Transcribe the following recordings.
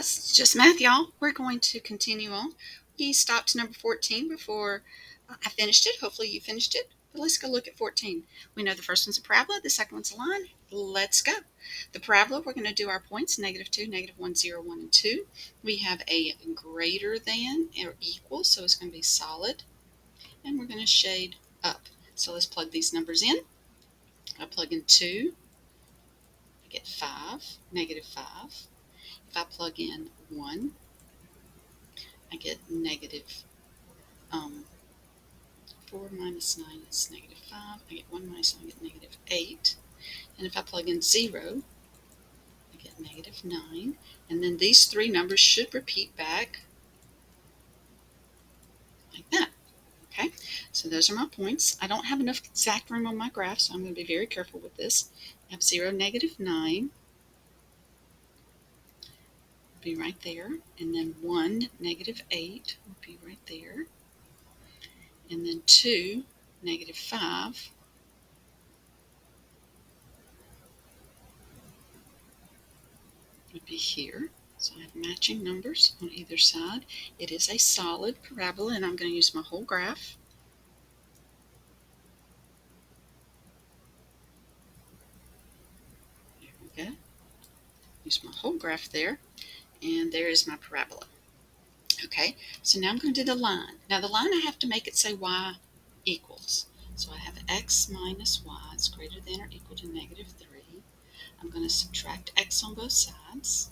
guys, it's just math, y'all. We're going to continue on. We stopped to number 14 before I finished it. Hopefully you finished it. But let's go look at 14. We know the first one's a parabola, the second one's a line. Let's go. The parabola, we're going to do our points, -2, -1, 0, 1, and 2. We have a greater than or equal, so it's going to be solid. And we're going to shade up. So let's plug these numbers in. I plug in 2, I get 5, -5. If I plug in 1, I get negative 4 minus 9 is -5. I get 1 minus 9, I get -8. And if I plug in 0, I get -9. And then these three numbers should repeat back like that. Okay, so those are my points. I don't have enough exact room on my graph, so I'm going to be very careful with this. I have 0, -9. Be right there. And then 1, -8 would be right there. And then 2, -5 would be here. So I have matching numbers on either side. It is a solid parabola, and I'm going to use my whole graph. There we go. Use my whole graph there, and there is my parabola. Okay, so now I'm going to do the line. Now the line, I have to make it say y equals. So I have x minus y is greater than or equal to -3. I'm going to subtract x on both sides.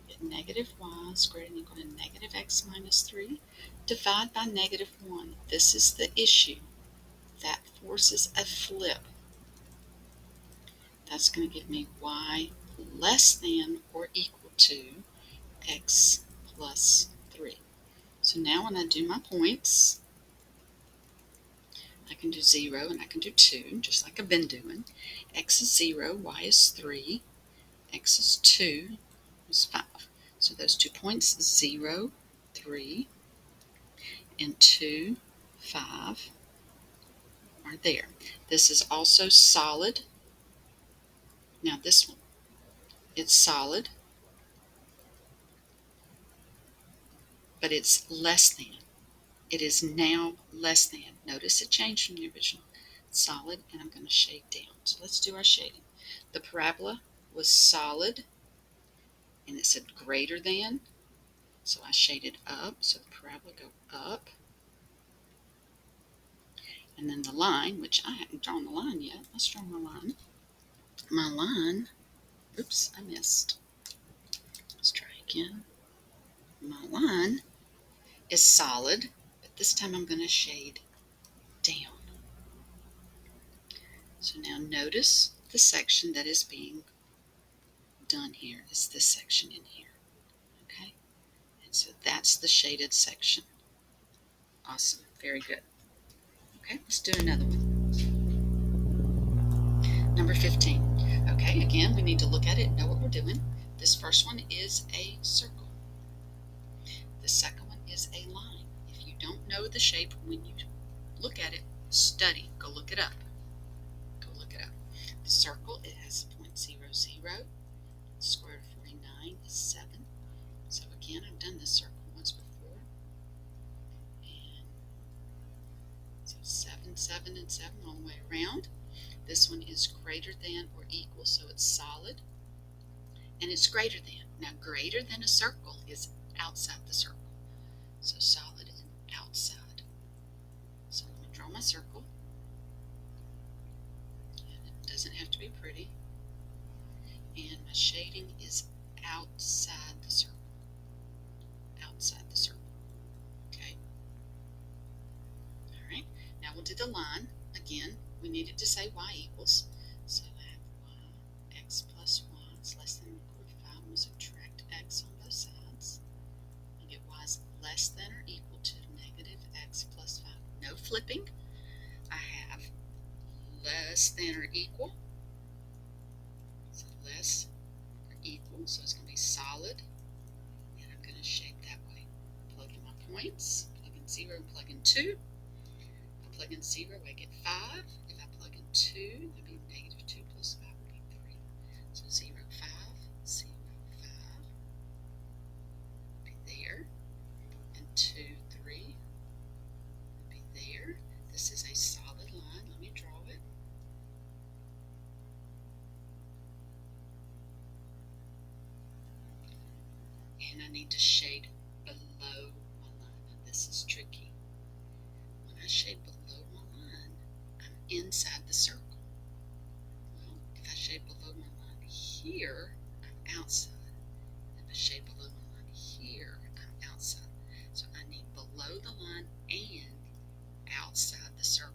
Get -y is greater than or equal to -x minus 3. Divide by -1. This is the issue. That forces a flip. That's going to give me y less than or equal to x plus 3. So now when I do my points, I can do 0 and I can do 2, just like I've been doing. X is 0, y is 3, x is 2, is 5. So those 2 points, 0, 3, and 2, 5, are there. This is also solid. Now this one, it's solid, but it's less than. It is now less than. Notice it changed from the original. Solid, and I'm going to shade down. So let's do our shading. The parabola was solid, and it said greater than. So I shaded up, so the parabola go up. And then the line, which I haven't drawn the line yet. Let's draw my line. My line, oops, I missed. Let's try again. My line is solid, but this time I'm going to shade down. So now notice the section that is being done here is this section in here. Okay, and so that's the shaded section. Awesome, very good. Okay, let's do another one. Number 15. Okay, again, we need to look at it and know what we're doing. This first one is a circle. The second one is a line. If you don't know the shape when you look at it, study. Go look it up. Go look it up. The circle, it has point 0, 0. The square root of 49 is 7. So again, I've done this circle once before. And so 7, 7, and 7 all the way around. This one is greater than or equal, so it's solid. And it's greater than. Now, greater than a circle is outside the circle. So solid and outside. So I'm going to draw my circle. And it doesn't have to be pretty. And my shading is outside the circle. Outside the circle. Okay. All right. Now we'll do the line. Again, we need it to say y equals. So I have y, x plus y is less than or equal to 5. I'm going to subtract x on both sides. I get y is less than or equal to -x plus 5. No flipping. I have less than or equal. So less or equal. So it's going to be solid. And I'm going to shade that way. Plug in my points. Plug in 0 and plug in 2. If I plug in 0, I get 5. If I plug in 2, it would be -2 plus 5 would be 3. So 0, 5, 0, 5. and I need to shade below my line. Now this is tricky. When I shade below my line, I'm inside the circle. Well, if I shade below my line here, I'm outside. If I shade below my line here, I'm outside. So I need below the line and outside the circle.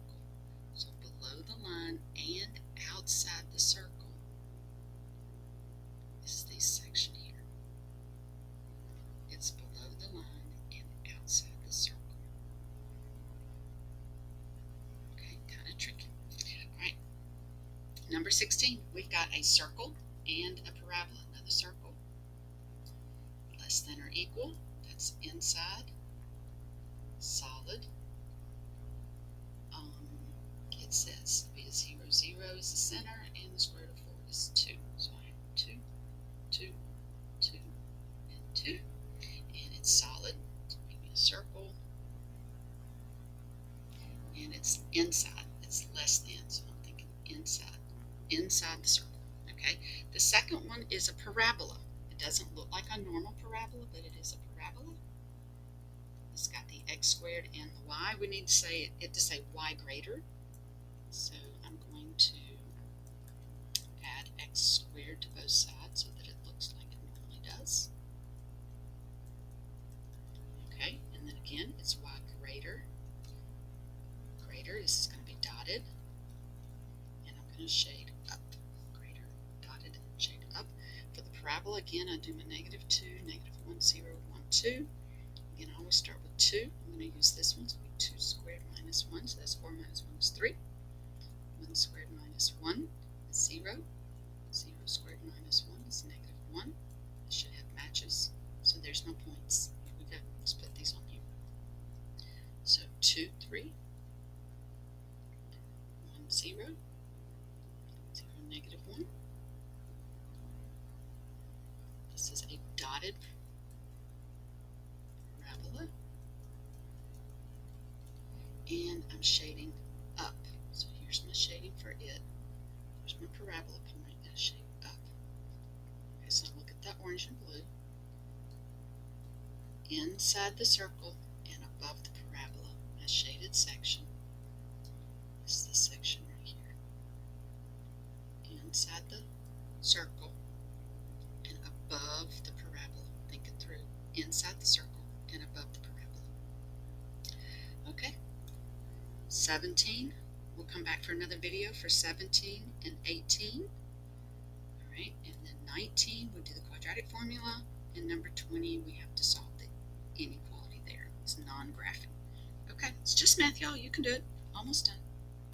So below the line and outside the circle is this section here. It's below the line and outside the circle. Okay, kind of tricky. All right, number 16, we've got a circle and a parabola. Another circle, less than or equal, that's inside, solid. It says be 0, 0 is the center, and the square root of 4 is 2. So I have 2, 2, 2, and 2. And it's solid. So give me a circle. And it's inside. It's less than, so I'm thinking inside. Inside the circle. Okay. The second one is a parabola. It doesn't look like a normal parabola, but it is a parabola. It's got the x squared and the y. We need to say it to say y greater. So I'm going to add x squared to both sides so that it looks like it normally does. Okay, and then again, it's y greater. Greater, this is going to be dotted. And I'm going to shade up. Greater, dotted, and shade up. For the parabola, again, I do my -2, -1, 0, 1, 2. Again, I always start with 2. I'm going to use this one, so it'll be 2 squared minus 1. So that's 4 minus 1 is 3. 1 squared minus 1 is 0. 0 squared minus 1 is -1. This should have matches, so there's no points. Here we go. Let's put these on here. So 2, 3, 1, 0, 0, -1. This is a dotted parabola. And I'm shading up. So here's my shading for it. Here's my parabola point, and I shade up. Okay, so look at that orange and blue. Inside the circle and above the parabola, my shaded section is this section right here. Inside the circle and above the parabola. Think it through. Inside the circle and above the parabola. Okay. 17. We'll come back for another video for 17 and 18. Alright, and then 19, we do the quadratic formula, and number 20, we have to solve the inequality there. It's non-graphing. Okay, it's just math, y'all. You can do it. Almost done.